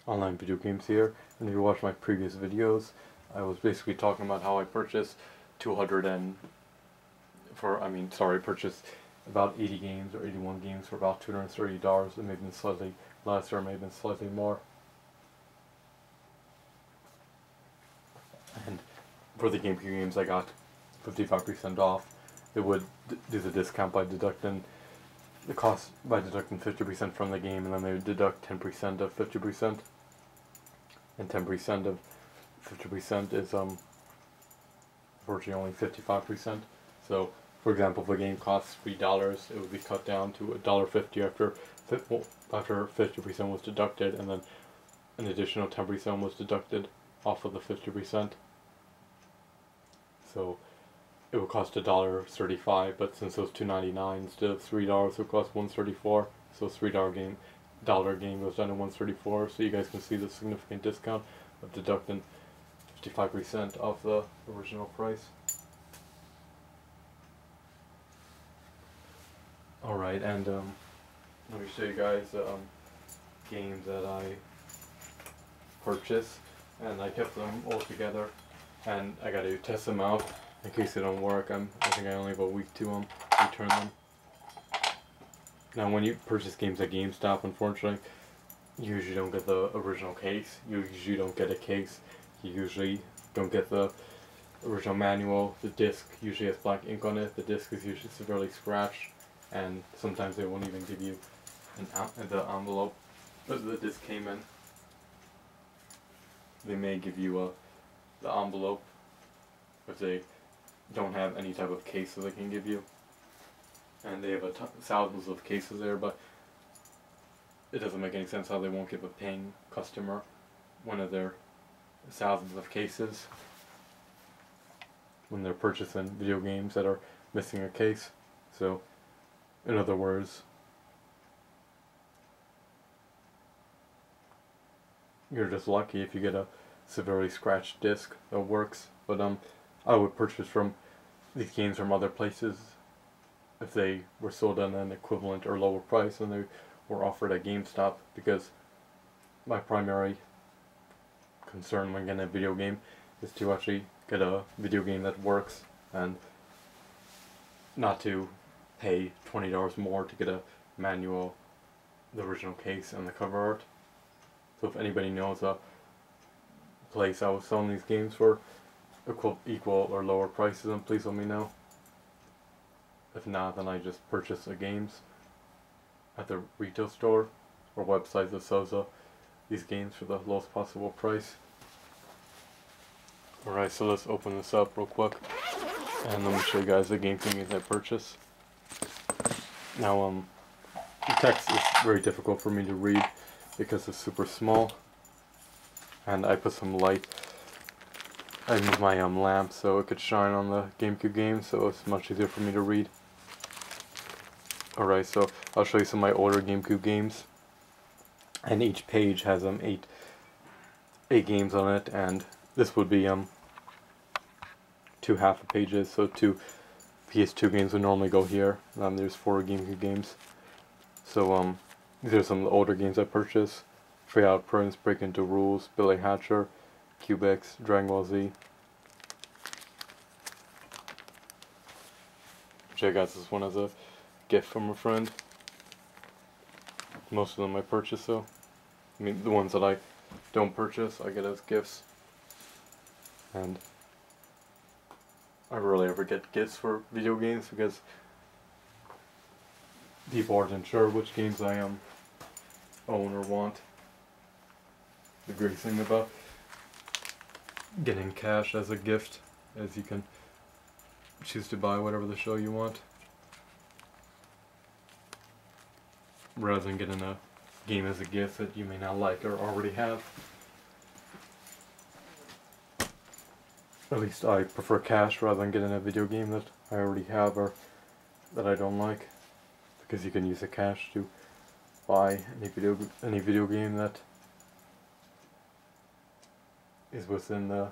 Online Video Games here, and if you watch my previous videos, I was basically talking about how I purchased purchased about 80 games or 81 games for about $230. It may have been slightly less or it may have been slightly more. And for the GameCube games I got 55% off. It would do the discount by deducting the cost by deducting 50% from the game, and then they would deduct 10% of 50%. And 10% of 50% is unfortunately only 55%. So, for example, if a game costs $3, it would be cut down to $1.50 after 50% was deducted, and then an additional 10% was deducted off of the 50%. So it would cost $1.35, but since it was $2.99 instead of $3, it would cost $1.34. So $3 game goes down to $1.34. So you guys can see the significant discount of deducting 55% off the original price. Alright, and let me show you guys games that I purchased, and I kept them all together, and I got to test them out in case they don't work. I think I only have a week to return them. Now, when you purchase games at GameStop, unfortunately, you usually don't get the original case. You usually don't get a case. You usually don't get the original manual. The disc usually has black ink on it. The disc is usually severely scratched, and sometimes they won't even give you the envelope that the disc came in. They may give you the envelope if they don't have any type of case that they can give you. And they have thousands of cases there, but it doesn't make any sense how they won't give a paying customer one of their thousands of cases when they're purchasing video games that are missing a case. So, in other words, you're just lucky if you get a severely scratched disc that works. But I would purchase from these games from other places if they were sold at an equivalent or lower price than they were offered at GameStop, because my primary concern when getting a video game is to actually get a video game that works, and not to pay $20 more to get a manual, the original case, and the cover art. So if anybody knows a place I was selling these games for equal or lower prices, then please let me know. If not, then I just purchase the games at the retail store or websites that sells these games for the lowest possible price. Alright, so let's open this up real quick, and let me show you guys the GameCube games I purchased. Now, the text is very difficult for me to read because it's super small, and I put some light. I moved my lamp so it could shine on the GameCube game, so it's much easier for me to read. Alright, so I'll show you some of my older GameCube games, and each page has eight games on it, and this would be 2 half pages, so 2 PS2 games would normally go here. There's 4 GameCube games. So these are some of the older games I purchased: Free Out Prince, Break Into Rules, Billy Hatcher, Cubex, Dragon Ball Z. Which I got this one as a gift from a friend. Most of them I purchase, though. I mean, the ones that I don't purchase, I get as gifts. And I rarely ever get gifts for video games because people aren't sure which games I own or want. The great thing about getting cash as a gift is you can choose to buy whatever the show you want, rather than getting a game as a gift that you may not like or already have. At least I prefer cash rather than getting a video game that I already have or that I don't like, because you can use the cash to buy any video game that is within the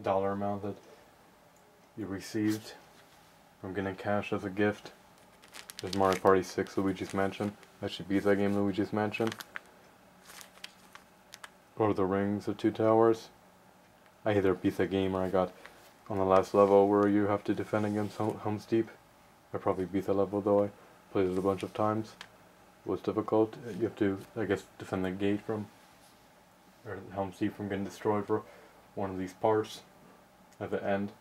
dollar amount that you received from getting cash as a gift. There's Mario Party 6, Luigi's Mansion. That should be that game, Luigi's Mansion. Lord of the Rings, The Two Towers. I either beat the game or I got on the last level where you have to defend against Helm's Deep. I probably beat the level though, I played it a bunch of times. It was difficult. You have to, I guess, defend the gate from, or Helm's Deep from getting destroyed for one of these parts at the end.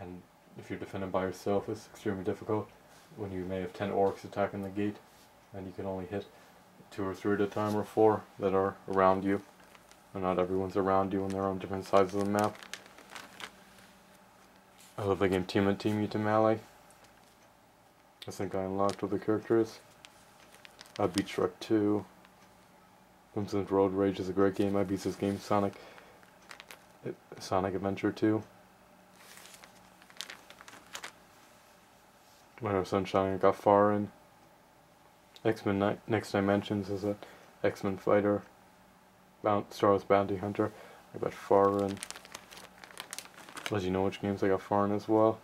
And if you're defending by yourself, it's extremely difficult when you may have 10 orcs attacking the gate and you can only hit 2 or 3 at a time, or 4 that are around you. And not everyone's around you and they're on different sides of the map. I love the game Team and Team Mutant Melee. I think I unlocked all the characters. I beat Shrek 2. Simpsons Road Rage is a great game. I beat this game Sonic Adventure 2. Mario Sunshine I got far in. X-Men Next Dimensions is a X-Men fighter. Star Wars Bounty Hunter I got far in. Let you know which games I got far in as well.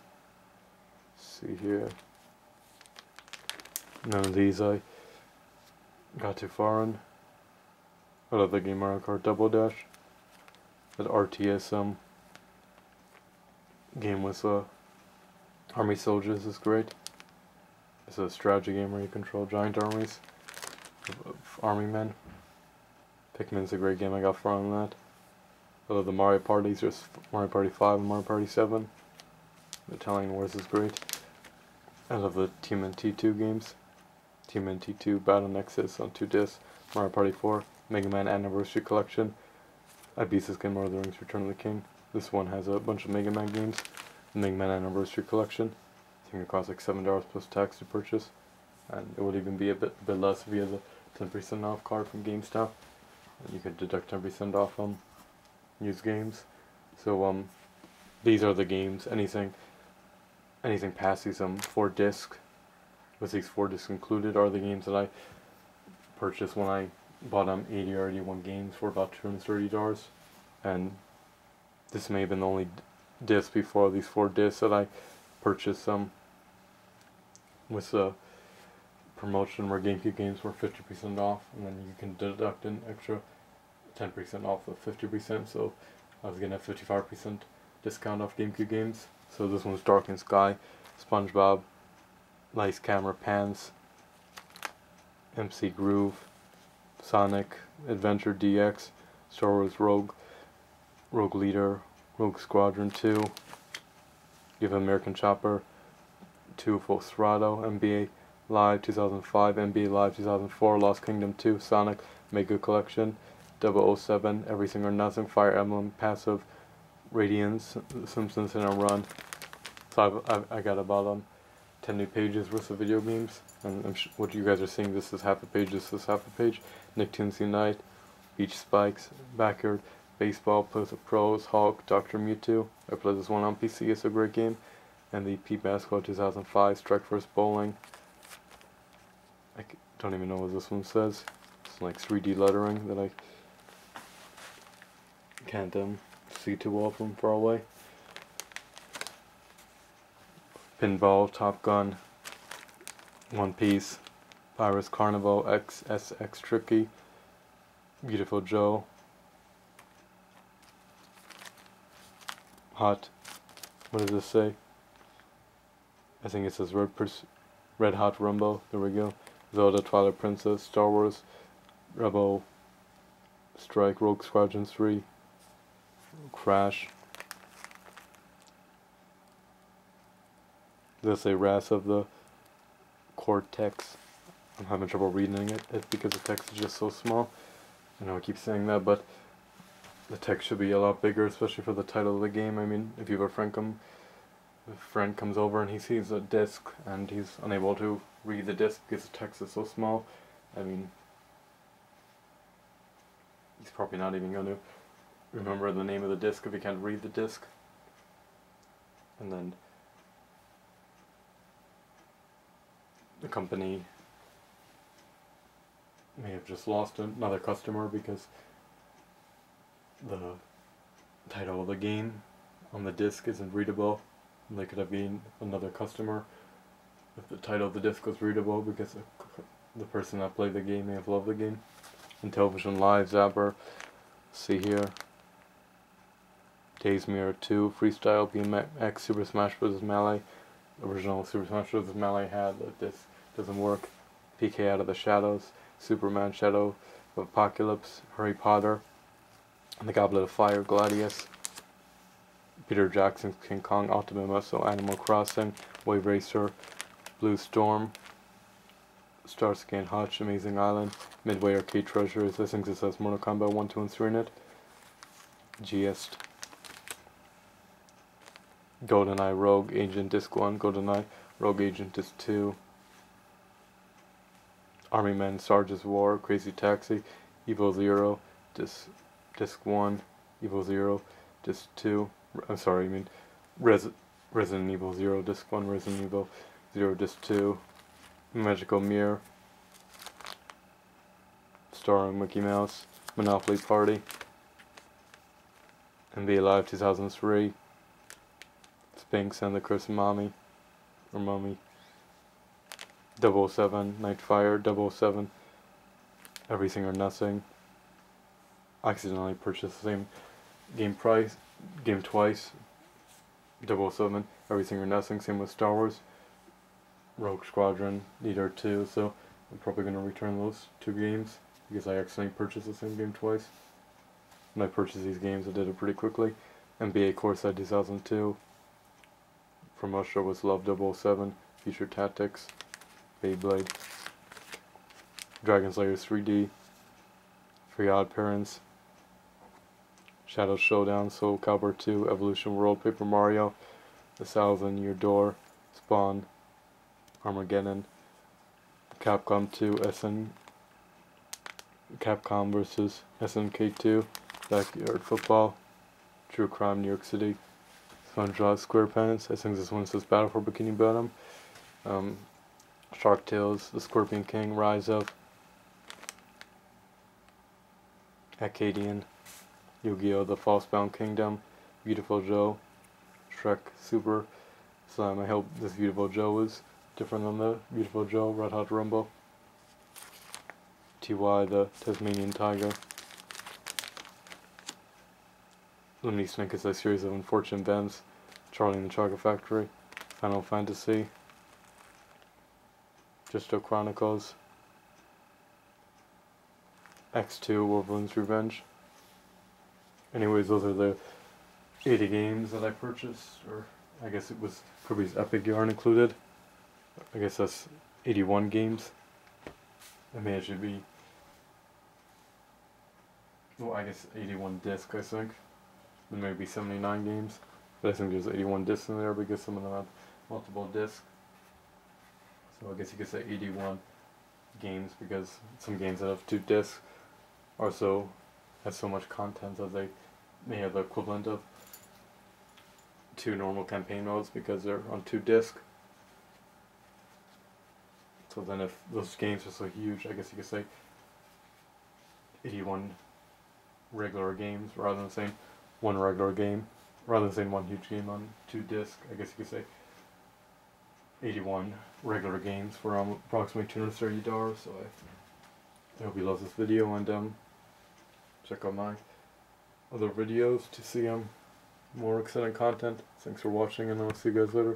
Let's see here. None of these I got too far in. I love the game Mario Kart Double Dash. That RTS game with army soldiers is great. It's a strategy game where you control giant armies of army men. Pikmin's a great game, I got far on that. I love the Mario Parties, there's Mario Party 5 and Mario Party 7. The Italian Wars is great. I love the TMNT 2 games. TMNT 2 Battle Nexus on 2 discs. Mario Party 4, Mega Man Anniversary Collection. I beat this game, Lord of the Rings Return of the King. This one has a bunch of Mega Man games. The Mega Man Anniversary Collection. I think it costs like $7 plus tax to purchase. And it would even be a bit less if you had a 10% off card from GameStop. And you could deduct 10% off used games. So these are the games. Anything past these 4 discs, with these 4 discs included, are the games that I purchased when I bought 80 or 81 games for about $230. And this may have been the only disc before these 4 discs that I purchased with a promotion where GameCube games were 50% off, and then you can deduct an extra 10% off of 50%, so I was getting a 55% discount off GameCube games. So this one's Darkened Sky, SpongeBob, Lights Camera Pans, MC Groove, Sonic Adventure DX, Star Wars Rogue Leader, Rogue Squadron 2, you have American Chopper, 2 Full Throttle, NBA Live 2005, NBA Live 2004, Lost Kingdom 2, Sonic Mega Collection, 007, Everything or Nothing, Fire Emblem, Passive, Radiance, The Simpsons in a Run. So I got about 10 new pages worth of video games, and what you guys are seeing, this is half a page, this is half a page. Nicktoons Unite, Beach Spikes, Backyard Baseball, Plays with Pros, Hulk, Dr. Mewtwo. I played this one on PC, it's a great game. And the P Basketball 2005, Strike First Bowling. I don't even know what this one says. It's like 3D lettering that I can't see too well from far away. Pinball, Top Gun, One Piece, Pirates Carnival, XSX Tricky, Viewtiful Joe, Hot, what does this say? I think it says Red Hot Rumble, there we go. Zelda Twilight Princess, Star Wars, Rebel Strike, Rogue Squadron 3, Crash. There's a Wrath of the Cortex. I'm having trouble reading it because the text is just so small. I know I keep saying that, but the text should be a lot bigger, especially for the title of the game. I mean, if you have a friend comes over and he sees a disc and he's unable to read the disc because the text is so small, I mean, he's probably not even going to remember the name of the disc if he can't read the disc. And then the company may have just lost another customer because the title of the game on the disc isn't readable. And they could have been another customer if the title of the disc was readable, because the person that played the game may have loved the game. Intellivision Live Zapper. See here. Days Mirror 2, Freestyle, BMX, Super Smash Bros. Melee. Original Super Smash Bros. Melee had that this doesn't work. PK Out of the Shadows, Superman Shadow of Apocalypse, Harry Potter, and the Goblet of Fire, Gladius. Peter Jackson's King Kong, Ultimate Muscle, Animal Crossing, Wave Racer, Blue Storm, Starsky and Hutch, Amazing Island, Midway Arcade Treasures. I think this has Mortal Kombat 1, 2, and 3 in it. Gist. GoldenEye Rogue Agent Disc 1, GoldenEye Rogue Agent Disc 2, Army Men Sarge's War, Crazy Taxi, Evil Zero, Disc 1, Evil Zero, Disc 2, I'm sorry, I mean Resident Evil 0, Disc 1, Resident Evil 0, Disc 2, Magical Mirror, starring Mickey Mouse, Monopoly Party, NBA Live 2003, Sphinx and the Curse of Mummy, 007, Nightfire, 007, Everything or Nothing. I accidentally purchased the same game twice. 007, Everything or Nothing, same with Star Wars. Rogue Squadron, Leader 2, so I'm probably going to return those 2 games because I accidentally purchased the same game twice. When I purchased these games, I did it pretty quickly. NBA Courtside 2002. From Russia was Love 007, Future Tactics, Beyblade, Dragon Slayer 3D, Three Odd Parents, Shadow Showdown, Soul Calibur 2, Evolution World, Paper Mario, The 1,000-Year Door, Spawn, Armageddon, Capcom 2, Capcom vs. SNK 2, Backyard Football, True Crime New York City, SpongeBob SquarePants. I think this one says Battle for Bikini Bottom. Shark Tales, The Scorpion King, Rise of, Acadian, Yu-Gi-Oh! The Falsebound Kingdom, Viewtiful Joe, Shrek Super Slam. I hope this Viewtiful Joe is different than the Viewtiful Joe, Red Hot Rumble, T.Y. the Tasmanian Tiger, Lemony Snicket's A Series of Unfortunate Events, Charlie and the Chocolate Factory, Final Fantasy, Justo Chronicles, X2, Wolverine's Revenge. Anyways, those are the 80 games that I purchased, or I guess it was Kirby's Epic Yarn included. I guess that's 81 games. I mean, it should be, well, I guess 81 discs, I think. There may be 79 games, but I think there's 81 discs in there because some of them have multiple discs. So I guess you could say 81 games because some games that have 2 discs also have so much content that they may have the equivalent of 2 normal campaign modes because they're on 2 discs. So then if those games are so huge, I guess you could say 81 regular games rather than saying one regular game, rather than saying one huge game on 2 discs. I guess you could say 81 regular games for approximately $230. So I hope you love this video, and check out my other videos to see more exciting content. Thanks for watching, and I'll see you guys later.